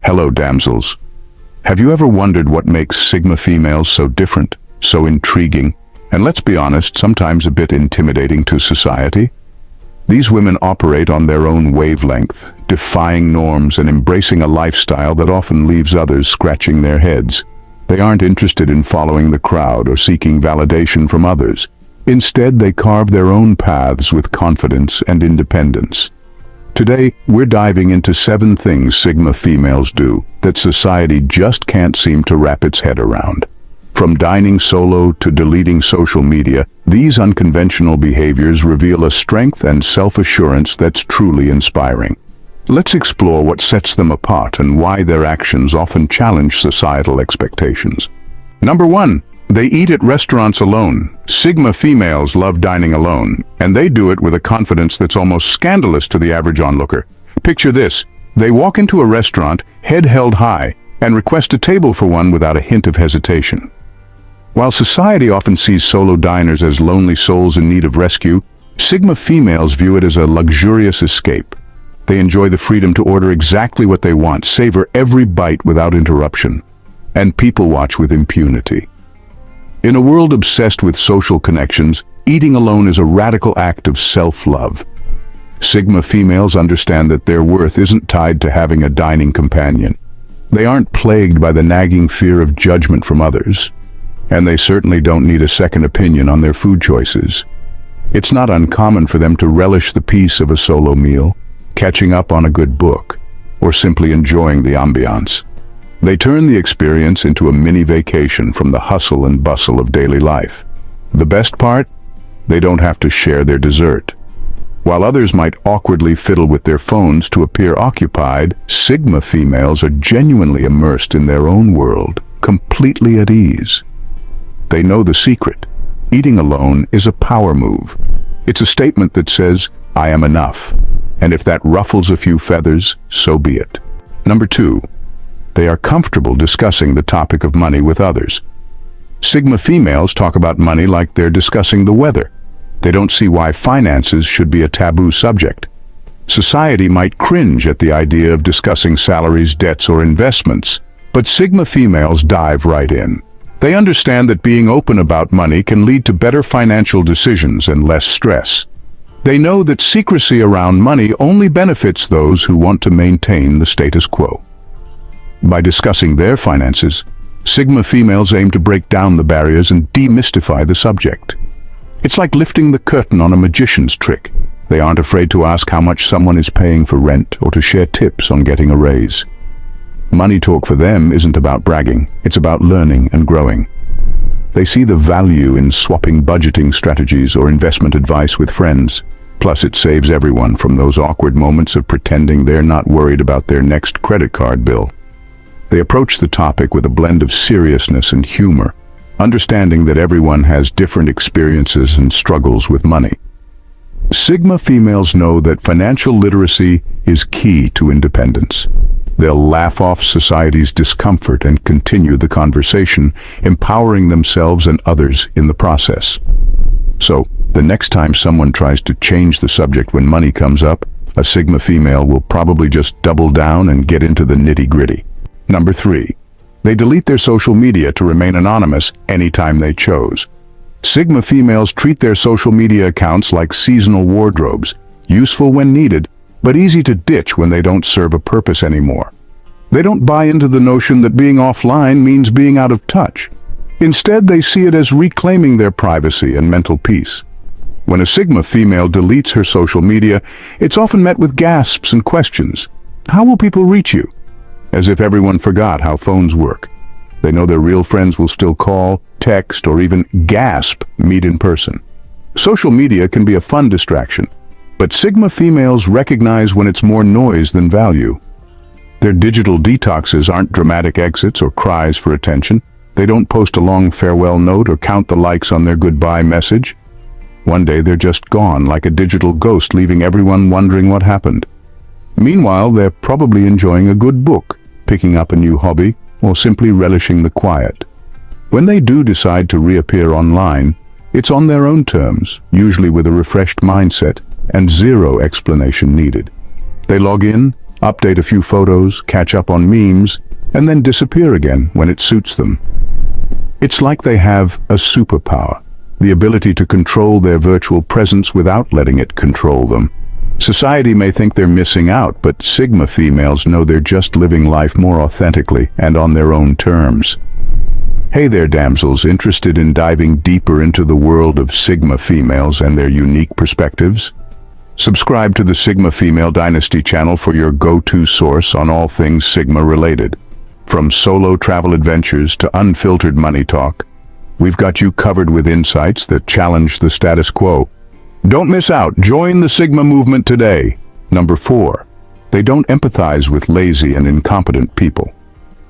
Hello, damsels. Have you ever wondered what makes Sigma females so different, so intriguing, and let's be honest, sometimes a bit intimidating to society? These women operate on their own wavelength, defying norms and embracing a lifestyle that often leaves others scratching their heads. They aren't interested in following the crowd or seeking validation from others. Instead, they carve their own paths with confidence and independence. Today, we're diving into 7 things Sigma females do that society just can't seem to wrap its head around. From dining solo to deleting social media, these unconventional behaviors reveal a strength and self-assurance that's truly inspiring. Let's explore what sets them apart and why their actions often challenge societal expectations. Number 1. They eat at restaurants alone. Sigma females love dining alone, and they do it with a confidence that's almost scandalous to the average onlooker. Picture this: they walk into a restaurant, head held high, and request a table for one without a hint of hesitation. While society often sees solo diners as lonely souls in need of rescue, Sigma females view it as a luxurious escape. They enjoy the freedom to order exactly what they want, savor every bite without interruption, and people watch with impunity. In a world obsessed with social connections, eating alone is a radical act of self-love. Sigma females understand that their worth isn't tied to having a dining companion. They aren't plagued by the nagging fear of judgment from others, and they certainly don't need a second opinion on their food choices. It's not uncommon for them to relish the peace of a solo meal, catching up on a good book, or simply enjoying the ambiance. They turn the experience into a mini vacation from the hustle and bustle of daily life. The best part? They don't have to share their dessert. While others might awkwardly fiddle with their phones to appear occupied, Sigma females are genuinely immersed in their own world, completely at ease. They know the secret. Eating alone is a power move. It's a statement that says, "I am enough," and if that ruffles a few feathers, so be it. Number 2. They are comfortable discussing the topic of money with others. Sigma females talk about money like they're discussing the weather. They don't see why finances should be a taboo subject. Society might cringe at the idea of discussing salaries, debts, or investments, but Sigma females dive right in. They understand that being open about money can lead to better financial decisions and less stress. They know that secrecy around money only benefits those who want to maintain the status quo. By discussing their finances, Sigma females aim to break down the barriers and demystify the subject. It's like lifting the curtain on a magician's trick. They aren't afraid to ask how much someone is paying for rent or to share tips on getting a raise. Money talk for them isn't about bragging, it's about learning and growing. They see the value in swapping budgeting strategies or investment advice with friends. Plus, it saves everyone from those awkward moments of pretending they're not worried about their next credit card bill. They approach the topic with a blend of seriousness and humor, understanding that everyone has different experiences and struggles with money. Sigma females know that financial literacy is key to independence. They'll laugh off society's discomfort and continue the conversation, empowering themselves and others in the process. So, the next time someone tries to change the subject when money comes up, a Sigma female will probably just double down and get into the nitty-gritty. Number 3. They delete their social media to remain anonymous anytime they chose. Sigma females treat their social media accounts like seasonal wardrobes, useful when needed, but easy to ditch when they don't serve a purpose anymore. They don't buy into the notion that being offline means being out of touch. Instead, they see it as reclaiming their privacy and mental peace. When a Sigma female deletes her social media, it's often met with gasps and questions. How will people reach you? As if everyone forgot how phones work. They know their real friends will still call, text, or even gasp meet in person. Social media can be a fun distraction, but Sigma females recognize when it's more noise than value. Their digital detoxes aren't dramatic exits or cries for attention. They don't post a long farewell note or count the likes on their goodbye message. One day they're just gone like a digital ghost, leaving everyone wondering what happened. Meanwhile, they're probably enjoying a good book, picking up a new hobby, or simply relishing the quiet. When they do decide to reappear online, it's on their own terms, usually with a refreshed mindset and zero explanation needed. They log in, update a few photos, catch up on memes, and then disappear again when it suits them. It's like they have a superpower, the ability to control their virtual presence without letting it control them. Society may think they're missing out, but Sigma females know they're just living life more authentically and on their own terms. Hey there, damsels, interested in diving deeper into the world of Sigma females and their unique perspectives? Subscribe to the Sigma Female Dynasty channel for your go-to source on all things Sigma related. From solo travel adventures to unfiltered money talk, we've got you covered with insights that challenge the status quo. Don't miss out. Join the Sigma movement today. Number 4. They don't empathize with lazy and incompetent people.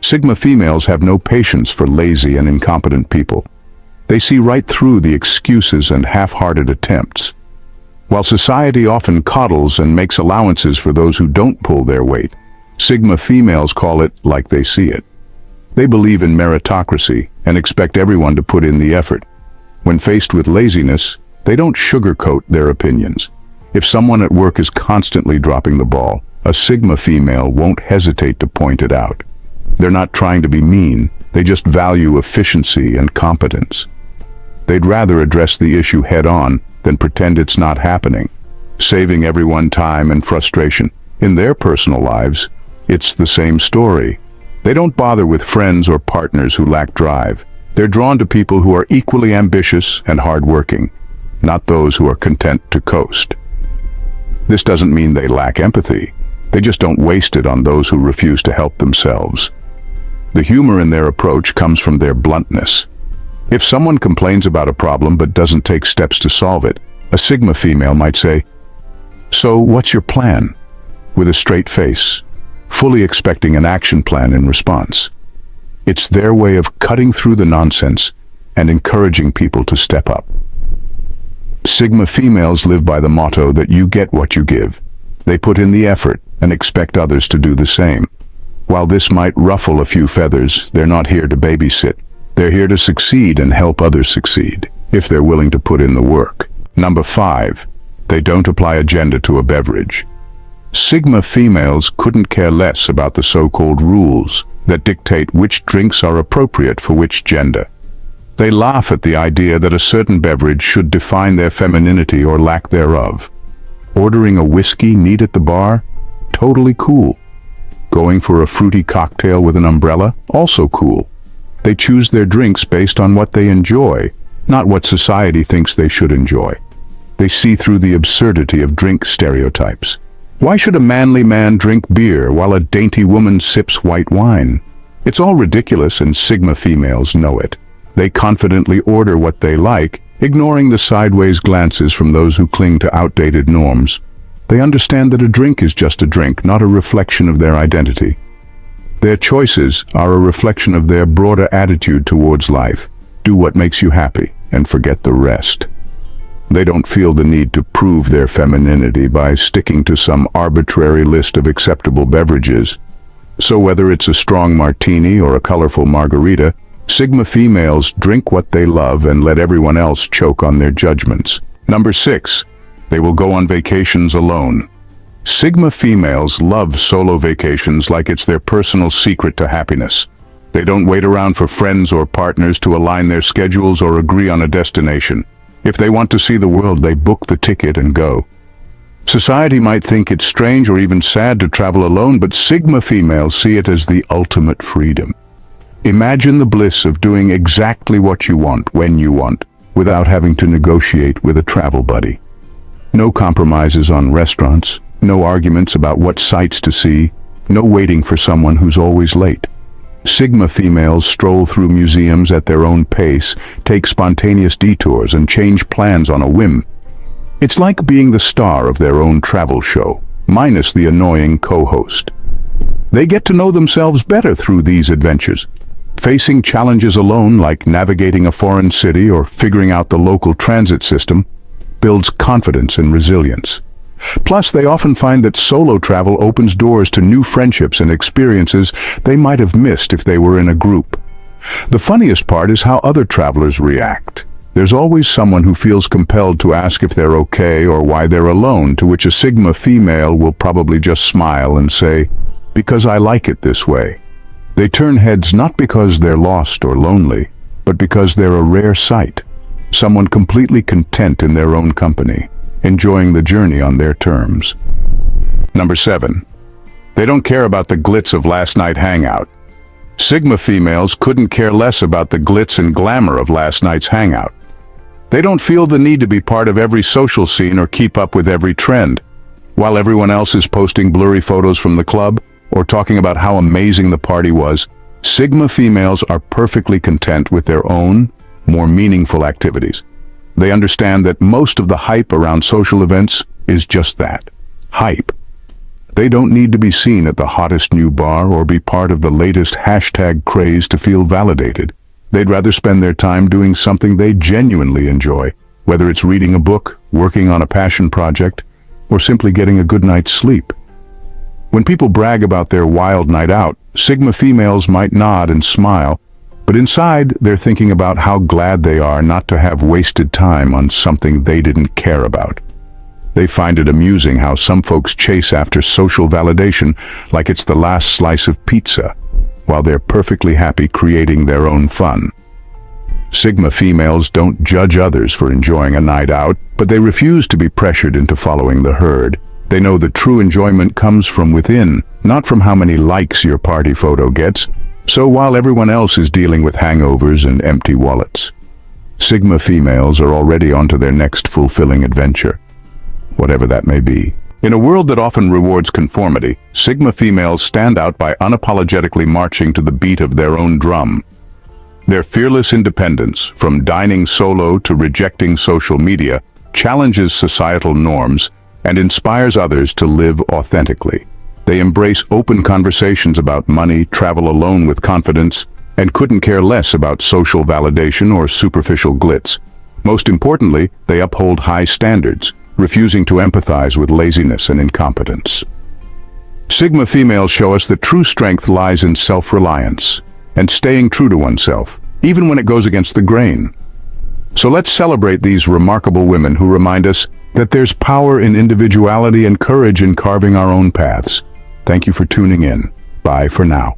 Sigma females have no patience for lazy and incompetent people. They see right through the excuses and half-hearted attempts. While society often coddles and makes allowances for those who don't pull their weight, Sigma females call it like they see it. They believe in meritocracy and expect everyone to put in the effort. When faced with laziness, they don't sugarcoat their opinions. If someone at work is constantly dropping the ball, a Sigma female won't hesitate to point it out. They're not trying to be mean, they just value efficiency and competence. They'd rather address the issue head-on than pretend it's not happening, saving everyone time and frustration. In their personal lives, it's the same story. They don't bother with friends or partners who lack drive. They're drawn to people who are equally ambitious and hardworking, not those who are content to coast. This doesn't mean they lack empathy. They just don't waste it on those who refuse to help themselves. The humor in their approach comes from their bluntness. If someone complains about a problem but doesn't take steps to solve it, a Sigma female might say, "So what's your plan?" with a straight face, fully expecting an action plan in response. It's their way of cutting through the nonsense and encouraging people to step up. Sigma females live by the motto that you get what you give. They put in the effort and expect others to do the same. While this might ruffle a few feathers, they're not here to babysit. They're here to succeed and help others succeed, if they're willing to put in the work. Number 5. They don't apply agenda to a beverage. Sigma females couldn't care less about the so-called rules that dictate which drinks are appropriate for which gender. They laugh at the idea that a certain beverage should define their femininity or lack thereof. Ordering a whiskey neat at the bar? Totally cool. Going for a fruity cocktail with an umbrella? Also cool. They choose their drinks based on what they enjoy, not what society thinks they should enjoy. They see through the absurdity of drink stereotypes. Why should a manly man drink beer while a dainty woman sips white wine? It's all ridiculous, and Sigma females know it. They confidently order what they like, ignoring the sideways glances from those who cling to outdated norms. They understand that a drink is just a drink, not a reflection of their identity. Their choices are a reflection of their broader attitude towards life. Do what makes you happy and forget the rest. They don't feel the need to prove their femininity by sticking to some arbitrary list of acceptable beverages. So whether it's a strong martini or a colorful margarita, Sigma females drink what they love and let everyone else choke on their judgments. Number 6. They will go on vacations alone. Sigma females love solo vacations like it's their personal secret to happiness. They don't wait around for friends or partners to align their schedules or agree on a destination. If they want to see the world, they book the ticket and go. Society might think it's strange or even sad to travel alone, but Sigma females see it as the ultimate freedom. Imagine the bliss of doing exactly what you want, when you want, without having to negotiate with a travel buddy. No compromises on restaurants, no arguments about what sights to see, no waiting for someone who's always late. Sigma females stroll through museums at their own pace, take spontaneous detours, and change plans on a whim. It's like being the star of their own travel show, minus the annoying co-host. They get to know themselves better through these adventures. Facing challenges alone, like navigating a foreign city or figuring out the local transit system, builds confidence and resilience. Plus, they often find that solo travel opens doors to new friendships and experiences they might have missed if they were in a group. The funniest part is how other travelers react. There's always someone who feels compelled to ask if they're okay or why they're alone, to which a Sigma female will probably just smile and say, "Because I like it this way." They turn heads not because they're lost or lonely, but because they're a rare sight, someone completely content in their own company, enjoying the journey on their terms. Number 7. They don't care about the glitz of last night hangout. Sigma females couldn't care less about the glitz and glamour of last night's hangout. They don't feel the need to be part of every social scene or keep up with every trend. While everyone else is posting blurry photos from the club or talking about how amazing the party was, Sigma females are perfectly content with their own, more meaningful activities. They understand that most of the hype around social events is just that, hype. They don't need to be seen at the hottest new bar or be part of the latest hashtag craze to feel validated. They'd rather spend their time doing something they genuinely enjoy, whether it's reading a book, working on a passion project, or simply getting a good night's sleep. When people brag about their wild night out, Sigma females might nod and smile, but inside they're thinking about how glad they are not to have wasted time on something they didn't care about. They find it amusing how some folks chase after social validation like it's the last slice of pizza, while they're perfectly happy creating their own fun. Sigma females don't judge others for enjoying a night out, but they refuse to be pressured into following the herd. They know the true enjoyment comes from within, not from how many likes your party photo gets. So while everyone else is dealing with hangovers and empty wallets, Sigma females are already onto their next fulfilling adventure, whatever that may be. In a world that often rewards conformity, Sigma females stand out by unapologetically marching to the beat of their own drum. Their fearless independence, from dining solo to rejecting social media, challenges societal norms and inspires others to live authentically. They embrace open conversations about money, travel alone with confidence, and couldn't care less about social validation or superficial glitz. Most importantly, they uphold high standards, refusing to empathize with laziness and incompetence. Sigma females show us that true strength lies in self-reliance and staying true to oneself, even when it goes against the grain. So let's celebrate these remarkable women who remind us that there's power in individuality and courage in carving our own paths. Thank you for tuning in. Bye for now.